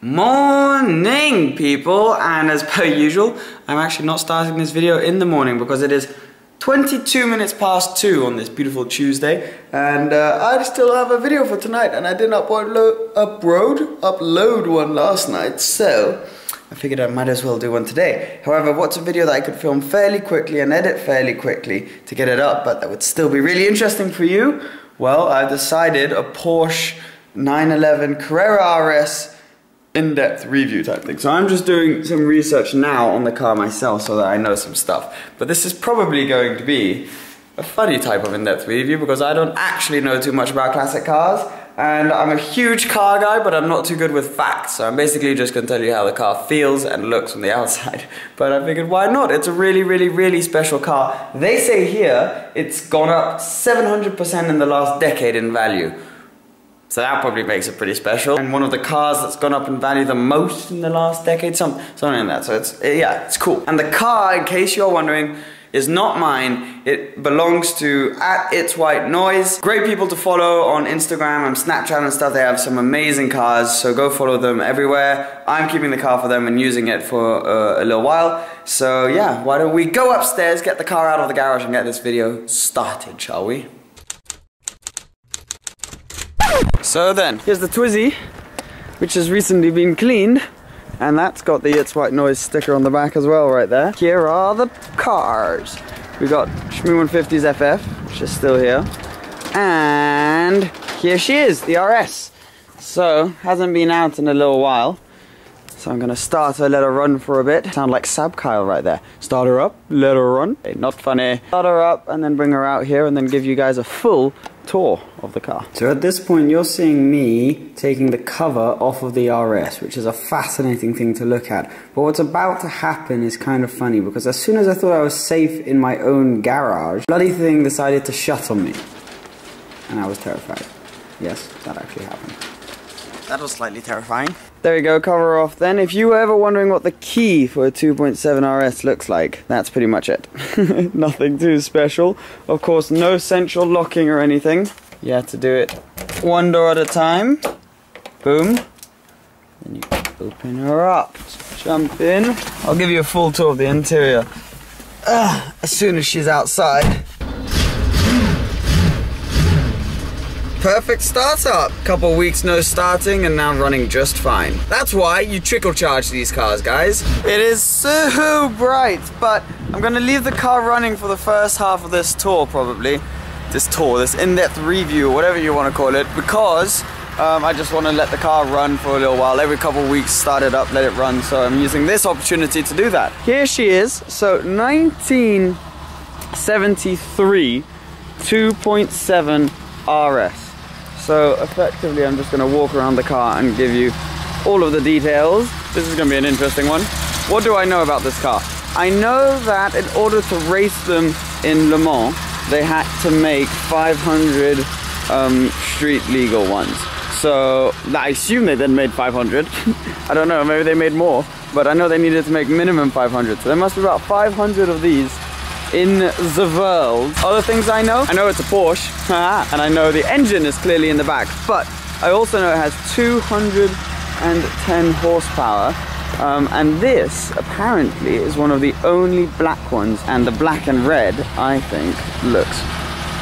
Morning, people, and as per usual, I'm actually not starting this video in the morning because it is 22 minutes past 2 on this beautiful Tuesday, and I still have a video for tonight, and I didn't upload one last night, so I figured I might as well do one today. However, what's a video that I could film fairly quickly and edit fairly quickly to get it up, but that would still be really interesting for you? Well, I've decided a Porsche 911 Carrera RS in-depth review type thing. So I'm just doing some research now on the car myself so that I know some stuff. But this is probably going to be a funny type of in-depth review because I don't actually know too much about classic cars, and I'm a huge car guy, but I'm not too good with facts. So I'm basically just going to tell you how the car feels and looks from the outside. But I figured, why not? It's a really, really, really special car. They say here it's gone up 700% in the last decade in value. So that probably makes it pretty special. And one of the cars that's gone up in value the most in the last decade, something like that. So it's, yeah, it's cool. And the car, in case you're wondering, is not mine. It belongs to Rs Walkaround. Great people to follow on Instagram and Snapchat and stuff. They have some amazing cars, so go follow them everywhere. I'm keeping the car for them and using it for a little while. So yeah, why don't we go upstairs, get the car out of the garage and get this video started, shall we? So then, here's the Twizy, which has recently been cleaned, and that's got the Rs Walkaround sticker on the back as well right there. Here are the cars. We got Shmoo 150's FF, which is still here, and here she is, the RS. So, hasn't been out in a little while, so I'm gonna start her, let her run for a bit. Sound like Sab Kyle right there. Start her up, let her run. Hey, not funny. Start her up and then bring her out here and then give you guys a full tour of the car. So at this point you're seeing me taking the cover off of the RS, which is a fascinating thing to look at. But what's about to happen is kind of funny because as soon as I thought I was safe in my own garage, bloody thing decided to shut on me. And I was terrified. Yes, that actually happened. That was slightly terrifying. There you go, cover off then. If you were ever wondering what the key for a 2.7 RS looks like, that's pretty much it. Nothing too special. Of course, no central locking or anything. You have to do it one door at a time. Boom. Then you open her up. Jump in. I'll give you a full tour of the interior as soon as she's outside. Perfect startup. Couple weeks no starting and now running just fine. That's why you trickle charge these cars, guys. It is so bright, but I'm gonna leave the car running for the first half of this tour probably. This in-depth review, or whatever you want to call it, because I just want to let the car run for a little while. Every couple weeks, start it up, let it run, so I'm using this opportunity to do that. Here she is, so 1973 2.7 RS. So effectively I'm just going to walk around the car and give you all of the details. This is going to be an interesting one. What do I know about this car? I know that in order to race them in Le Mans, they had to make 500 street legal ones. So I assume they then made 500. I don't know, maybe they made more, but I know they needed to make minimum 500. So there must be about 500 of these in the world. Other things I know it's a Porsche, and I know the engine is clearly in the back, but I also know it has 210 horsepower, and this apparently is one of the only black ones, and the black and red, I think, looks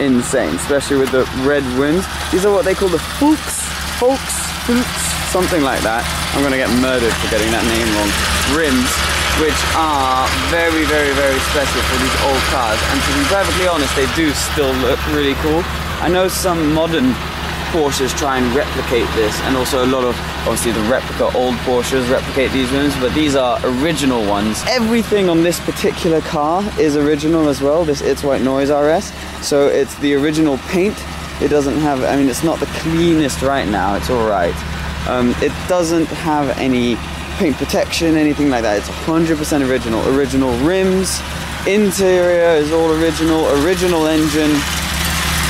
insane, especially with the red rims. These are what they call the Fuchs, something like that. I'm gonna get murdered for getting that name wrong. Rims, which are very, very, very special for these old cars, and to be perfectly honest, they do still look really cool. I know some modern Porsches try and replicate this, and also a lot of, obviously, the replica old Porsches replicate these rims, but these are original ones. Everything on this particular car is original as well, this Rs Walkaround RS, so it's the original paint. It doesn't have, I mean, it's not the cleanest right now, it's alright. It doesn't have any paint protection, anything like that. It's 100% original. Original rims, interior is all original, original engine,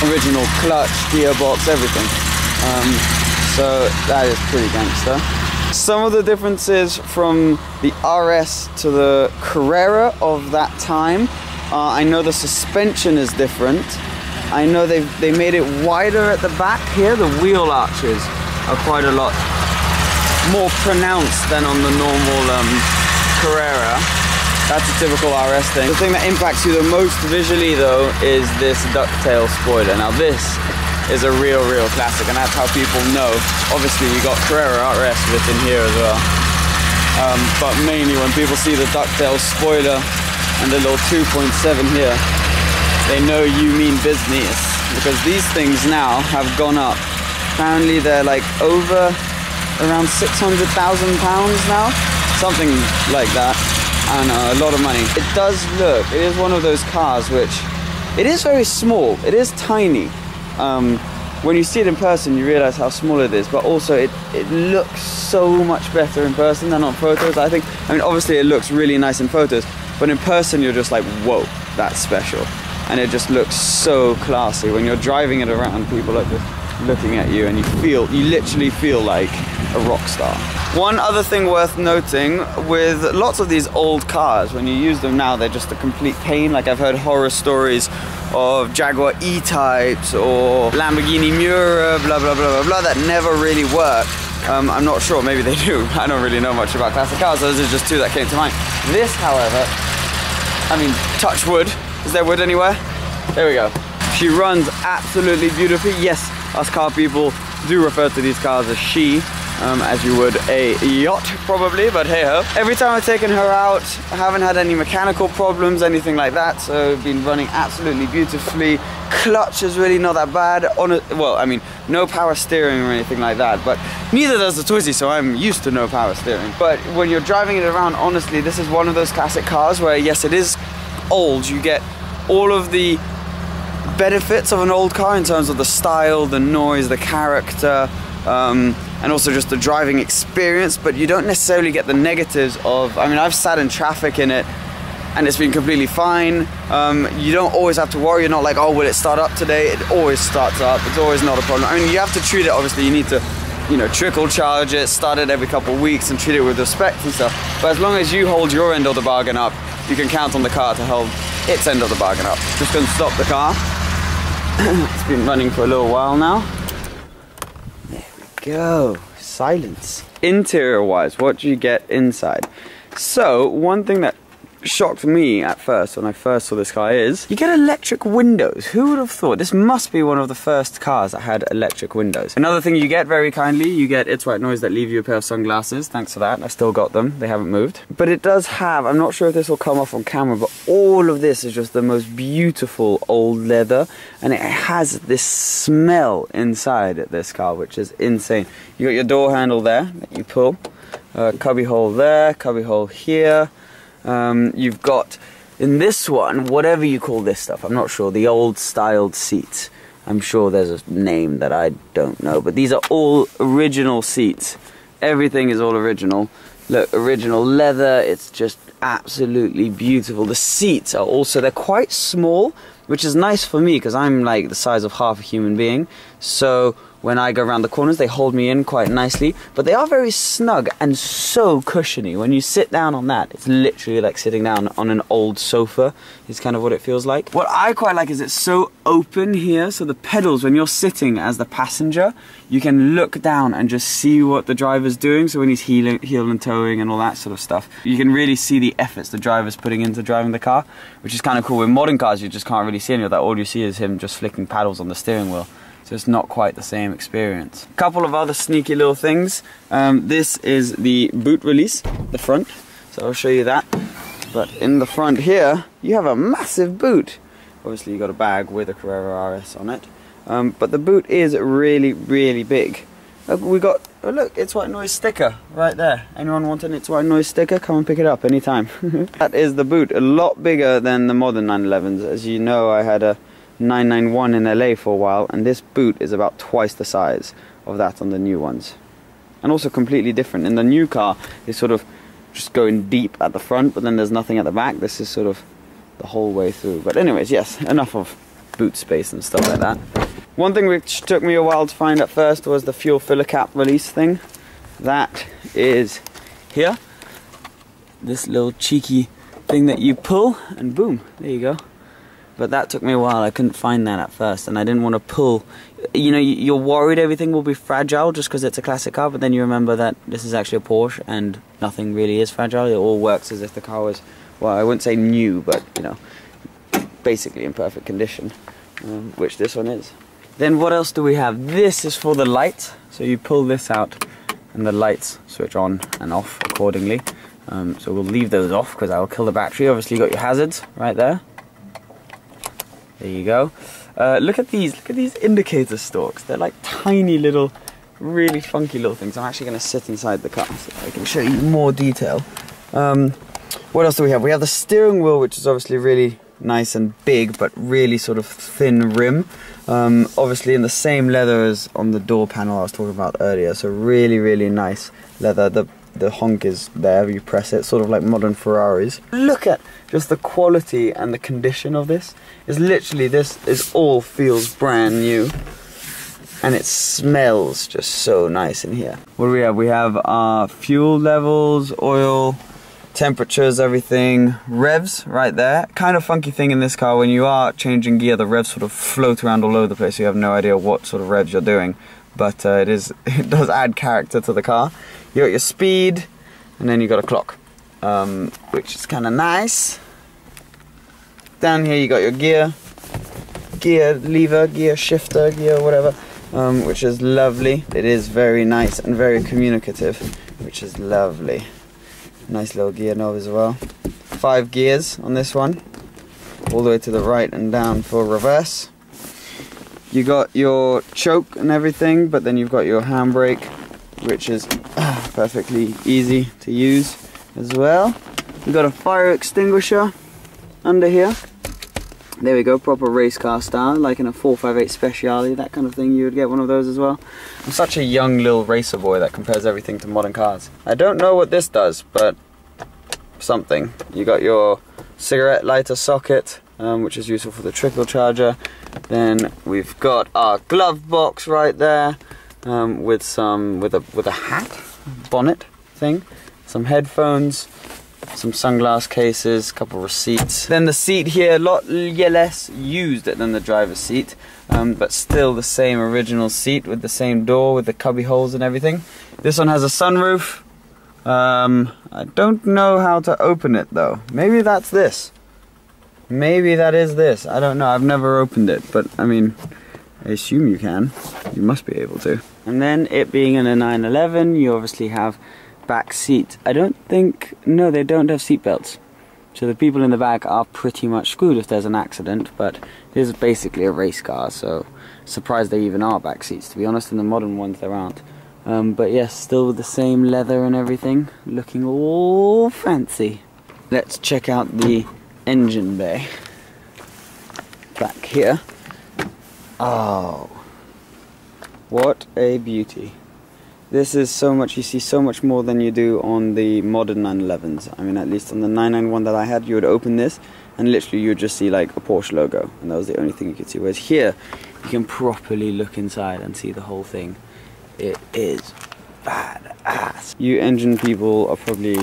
original clutch, gearbox, everything. So that is pretty gangster. Some of the differences from the RS to the Carrera of that time, I know the suspension is different. I know they made it wider at the back here. The wheel arches are quite a lot more pronounced than on the normal Carrera. That's a typical RS thing. The thing that impacts you the most visually though is this ducktail spoiler. Now this is a real classic, and that's how people know. Obviously you got Carrera RS written here as well. But mainly when people see the ducktail spoiler and the little 2.7 here, they know you mean business, because these things now have gone up. Apparently they're like over around £600,000 now, something like that. I don't know, a lot of money. It does look, it is one of those cars which, it is very small, it is tiny. When you see it in person you realize how small it is, but also it looks so much better in person than on photos, I think. I mean, obviously it looks really nice in photos, but in person you're just like, whoa, that's special. And it just looks so classy. When you're driving it around, people are just looking at you and you literally feel like a rock star. One other thing worth noting, with lots of these old cars, when you use them now, they're just a complete pain. Like I've heard horror stories of Jaguar E-Types or Lamborghini Miura, blah, blah, blah, blah, blah, that never really work. I'm not sure, maybe they do. I don't really know much about classic cars. Those are just two that came to mind. This, however, I mean, touch wood. Is there wood anywhere? There we go. She runs absolutely beautifully. Yes, us car people do refer to these cars as she, as you would a yacht probably, but hey ho. Every time I've taken her out, I haven't had any mechanical problems, anything like that, so been running absolutely beautifully. Clutch is really not that bad. Well, I mean, no power steering or anything like that, but neither does the Twizy, so I'm used to no power steering. But when you're driving it around, honestly, this is one of those classic cars where, yes, it is old, you get all of the benefits of an old car in terms of the style, the noise, the character, and also just the driving experience, but you don't necessarily get the negatives of, I mean, I've sat in traffic in it and it's been completely fine. You don't always have to worry. You're not like, oh, will it start up today? It always starts up. It's always not a problem. I mean, you have to treat it, obviously, you need to, you know, trickle charge it, start it every couple of weeks and treat it with respect and stuff. But as long as you hold your end of the bargain up, you can count on the car to hold its end of the bargain up. Just gonna stop the car. It's been running for a little while now. There we go. Silence. Interior wise, what do you get inside? So one thing that shocked me at first when I first saw this car is you get electric windows. Who would have thought? This must be one of the first cars that had electric windows. Another thing you get very kindly, you get It's White Noise that leave you a pair of sunglasses. Thanks for that. I still got them. They haven't moved. But it does have, I'm not sure if this will come off on camera, but all of this is just the most beautiful old leather, and it has this smell inside this car which is insane. You got your door handle there that you pull, cubby hole there, cubby hole here. You've got, in this one, whatever you call this stuff, I'm not sure, the old styled seats. I'm sure there's a name that I don't know, but these are all original seats. Everything is all original. Look, original leather, it's just absolutely beautiful. The seats are also, they're quite small, which is nice for me because I'm like the size of half a human being. So when I go around the corners, they hold me in quite nicely, but they are very snug and so cushiony. When you sit down on that, it's literally like sitting down on an old sofa, is kind of what it feels like. What I quite like is it's so open here, so the pedals, when you're sitting as the passenger, you can look down and just see what the driver's doing. So when he's heel and towing and all that sort of stuff, you can really see the efforts the driver's putting into driving the car, which is kind of cool. With modern cars, you just can't really see any of that. All you see is him just flicking paddles on the steering wheel. So it's not quite the same experience. A couple of other sneaky little things. This is the boot release, the front. So I'll show you that. But in the front here, you have a massive boot. Obviously you got a bag with a Carrera RS on it. But the boot is really, really big. We got, oh look, It's White Noise sticker right there. Anyone want an It's White Noise sticker? Come and pick it up anytime. That is the boot, a lot bigger than the modern 911s. As you know, I had a 991 in LA for a while, and this boot is about twice the size of that on the new ones. And also completely different. In the new car, it's sort of just going deep at the front, but then there's nothing at the back. This is sort of the whole way through. But anyways, yes, enough of boot space and stuff like that. One thing which took me a while to find at first was the fuel filler cap release thing. That is here. This little cheeky thing that you pull, and boom, there you go. But that took me a while. I couldn't find that at first, and I didn't want to pull. you know, you're worried everything will be fragile just because it's a classic car, but then you remember that this is actually a Porsche and nothing really is fragile. It all works as if the car was, well, I wouldn't say new, but you know, basically in perfect condition, which this one is. Then what else do we have? This is for the lights. So you pull this out and the lights switch on and off accordingly. So we'll leave those off because I'll kill the battery. Obviously you got your hazards right there. There you go. Look at these indicator stalks. They're like tiny little, really funky little things. I'm actually going to sit inside the car so I can show you more detail. What else do we have? We have the steering wheel, which is obviously really nice and big, but really sort of thin rim. Obviously in the same leather as on the door panel I was talking about earlier. So really, really nice leather. The honk is there, you press it, sort of like modern Ferraris. Look at just the quality and the condition of this. It's literally, this is all feels brand new. And it smells just so nice in here. What do we have? We have our fuel levels, oil, temperatures, everything. Revs right there. Kind of funky thing in this car, when you are changing gear, the revs sort of float around all over the place. You have no idea what sort of revs you're doing. But it does add character to the car. You got your speed, and then you got a clock, which is kind of nice. Down here you got your gear lever, gear shifter, gear whatever, which is lovely. It is very nice and very communicative, which is lovely. Nice little gear knob as well. 5 gears on this one, all the way to the right and down for reverse. You got your choke and everything, but then you've got your handbrake, which is perfectly easy to use as well. We've got a fire extinguisher under here. There we go, proper race car style, like in a 458 Speciale, that kind of thing. You would get one of those as well. I'm such a young little racer boy that compares everything to modern cars. I don't know what this does, but something. You got your cigarette lighter socket, which is useful for the trickle charger. Then we've got our glove box right there, with a hat, bonnet thing, some headphones, some sunglass cases, a couple receipts. Then the seat here, a lot less used than the driver's seat, but still the same original seat with the same door with the cubby holes and everything. This one has a sunroof. I don't know how to open it though. Maybe that's this. Maybe that is this. I don't know. I've never opened it, but I mean, I assume you can. You must be able to. And then it being in a 911, you obviously have back seat. I don't think, no, they don't have seat belts. So the people in the back are pretty much screwed if there's an accident, but it is basically a race car, so surprised they even are back seats, to be honest. In the modern ones there aren't. But yes, still with the same leather and everything, looking all fancy. Let's check out the engine bay back here. Oh, what a beauty. This is so much, you see so much more than you do on the modern 911s. I mean, at least on the 991 that I had, you would open this and literally you would just see like a Porsche logo, and that was the only thing you could see. Whereas here, you can properly look inside and see the whole thing. It is badass. You engine people are probably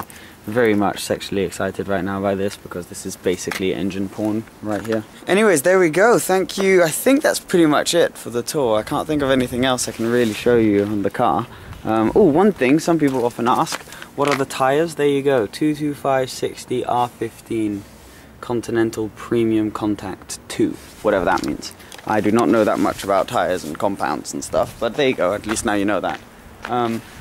very much sexually excited right now by this, because this is basically engine porn right here. Anyways, there we go. Thank you. I think that's pretty much it for the tour. I can't think of anything else I can really show you on the car. Oh, one thing some people often ask, what are the tires? There you go, 225/60 R15 Continental Premium Contact 2, whatever that means. I do not know that much about tires and compounds and stuff, but there you go, at least now you know that.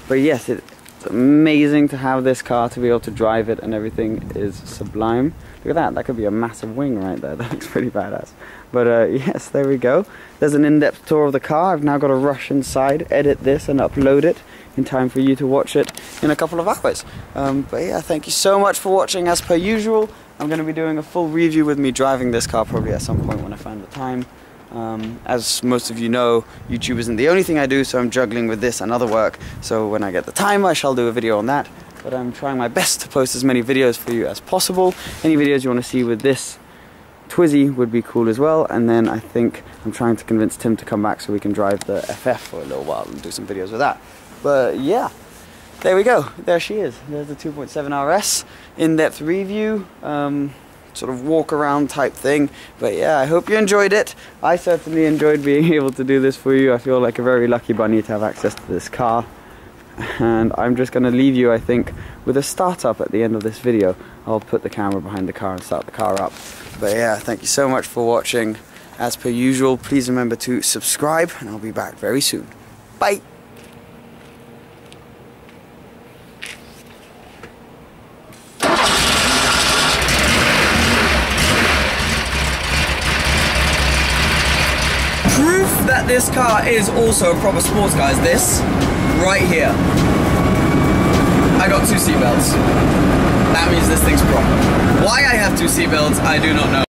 But yes, it's amazing to have this car, to be able to drive it, and everything is sublime. Look at that, that could be a massive wing right there. That looks pretty badass. But yes, there we go. There's an in-depth tour of the car. I've now got to rush inside, edit this and upload it in time for you to watch it in a couple of hours. But yeah, thank you so much for watching. As per usual, I'm going to be doing a full review with me driving this car probably at some point when I find the time. As most of you know, YouTube isn't the only thing I do, so I'm juggling with this and other work. So when I get the time, I shall do a video on that. But I'm trying my best to post as many videos for you as possible. Any videos you want to see with this Twizy would be cool as well. And then I think I'm trying to convince Tim to come back so we can drive the FF for a little while and do some videos with that. But yeah, there we go. There she is. There's the 2.7 RS in-depth review. sort of walk around type thing. But yeah, I hope you enjoyed it. I certainly enjoyed being able to do this for you. I feel like a very lucky bunny to have access to this car. And I'm just going to leave you, I think, with a startup at the end of this video. I'll put the camera behind the car and start the car up. But yeah, thank you so much for watching. As per usual, please remember to subscribe, and I'll be back very soon. Bye! Proof that this car is also a proper sports car is this, right here. I got 2 seatbelts. That means this thing's proper. Why I have 2 seatbelts, I do not know.